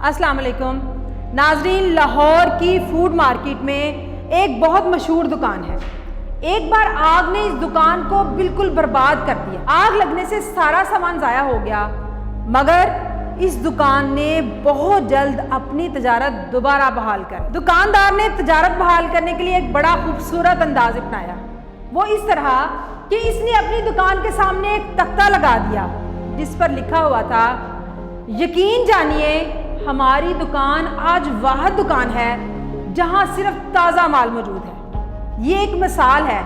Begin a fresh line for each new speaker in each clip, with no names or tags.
السلام علیکم ناظرین، لاہور کی فوڈ مارکیٹ میں ایک بہت مشہور دکان ہے۔ ایک بار آگ نے اس دکان کو بالکل برباد کر دیا۔ آگ لگنے سے سارا سامان ضائع ہو گیا، مگر اس دکان نے بہت جلد اپنی تجارت دوبارہ بحال کر دکاندار نے تجارت بحال کرنے کے لیے ایک بڑا خوبصورت انداز اپنایا۔ وہ اس طرح کہ اس نے اپنی دکان کے سامنے ایک تختہ لگا دیا جس پر لکھا ہوا تھا، یقین جانیے ہماری دکان آج واحد دکان ہے جہاں صرف تازہ مال موجود ہے۔ یہ ایک مثال ہے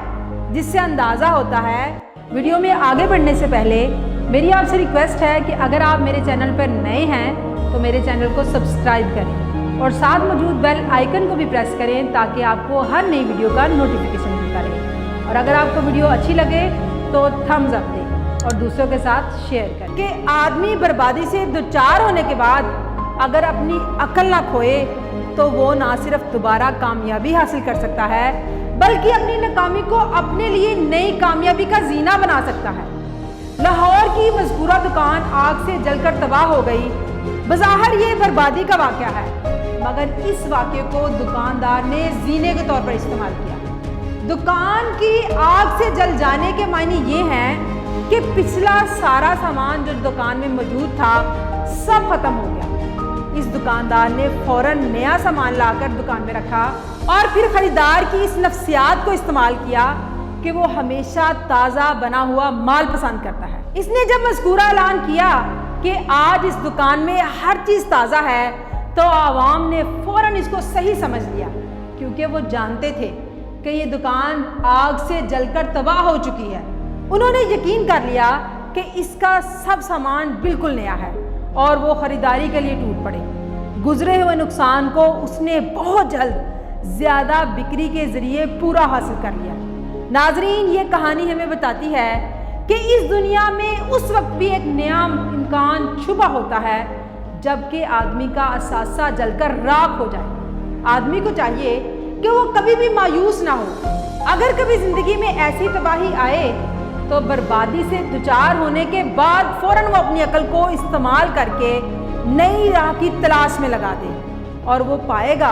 جس سے اندازہ ہوتا ہے۔ ویڈیو میں آگے بڑھنے سے پہلے میری آپ سے ریکویسٹ ہے کہ اگر آپ میرے چینل پر نئے ہیں تو میرے چینل کو سبسکرائب کریں اور ساتھ موجود بیل آئیکن کو بھی پریس کریں تاکہ آپ کو ہر نئی ویڈیو کا نوٹیفیکیشن ملتا رہے۔ اور اگر آپ کو ویڈیو اچھی لگے تو تھمز اپ دیں اور دوسروں کے ساتھ شیئر کریں کہ آدمی بربادی سے دوچار ہونے کے بعد اگر اپنی عقل نہ کھوئے تو وہ نہ صرف دوبارہ کامیابی حاصل کر سکتا ہے بلکہ اپنی ناکامی کو اپنے لیے نئی کامیابی کا زینہ بنا سکتا ہے۔ لاہور کی مذکورہ دکان آگ سے جل کر تباہ ہو گئی۔ بظاہر یہ بربادی کا واقعہ ہے، مگر اس واقعے کو دکاندار نے زینے کے طور پر استعمال کیا۔ دکان کی آگ سے جل جانے کے معنی یہ ہیں کہ پچھلا سارا سامان جو دکان میں موجود تھا سب ختم ہو گیا۔ اس دکاندار نے فوراً نیا سامان لا کر دکان میں رکھا اور پھر خریدار کی اس نفسیات کو استعمال کیا کہ وہ ہمیشہ تازہ بنا ہوا مال پسند کرتا ہے۔ اس نے جب مذکورہ اعلان کیا کہ آج اس دکان میں ہر چیز تازہ ہے تو عوام نے فوراً اس کو صحیح سمجھ لیا، کیونکہ وہ جانتے تھے کہ یہ دکان آگ سے جل کر تباہ ہو چکی ہے۔ انہوں نے یقین کر لیا کہ اس کا سب سامان بالکل نیا ہے اور وہ خریداری کے لیے ٹوٹ پڑے۔ گزرے ہوئے نقصان کو اس نے بہت جلد زیادہ بکری کے ذریعے پورا حاصل کر لیا۔ ناظرین، یہ کہانی ہمیں بتاتی ہے کہ اس دنیا میں اس وقت بھی ایک نیا امکان چھپا ہوتا ہے جبکہ آدمی کا اثاثہ جل کر راکھ ہو جائے۔ آدمی کو چاہیے کہ وہ کبھی بھی مایوس نہ ہو۔ اگر کبھی زندگی میں ایسی تباہی آئے تو بربادی سے دوچار ہونے کے بعد فوراً وہ اپنی عقل کو استعمال کر کے نئی راہ کی تلاش میں لگا دے اور وہ پائے گا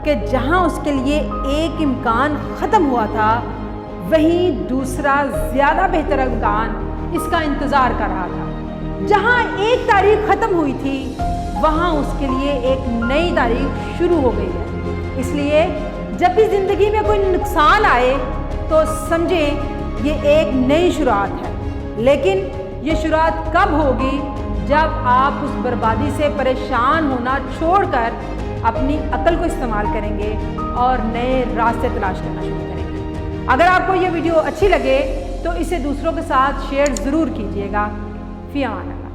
کہ جہاں اس کے لیے ایک امکان ختم ہوا تھا وہیں دوسرا زیادہ بہتر امکان اس کا انتظار کر رہا تھا۔ جہاں ایک تاریخ ختم ہوئی تھی وہاں اس کے لیے ایک نئی تاریخ شروع ہو گئی ہے۔ اس لیے جب بھی زندگی میں کوئی نقصان آئے تو سمجھیں یہ ایک نئی شروعات ہے، لیکن یہ شروعات کب ہوگی؟ جب آپ اس بربادی سے پریشان ہونا چھوڑ کر اپنی عقل کو استعمال کریں گے اور نئے راستے تلاش کرنا شروع کریں گے۔ اگر آپ کو یہ ویڈیو اچھی لگے تو اسے دوسروں کے ساتھ شیئر ضرور کیجیے گا۔ فی امان اللہ۔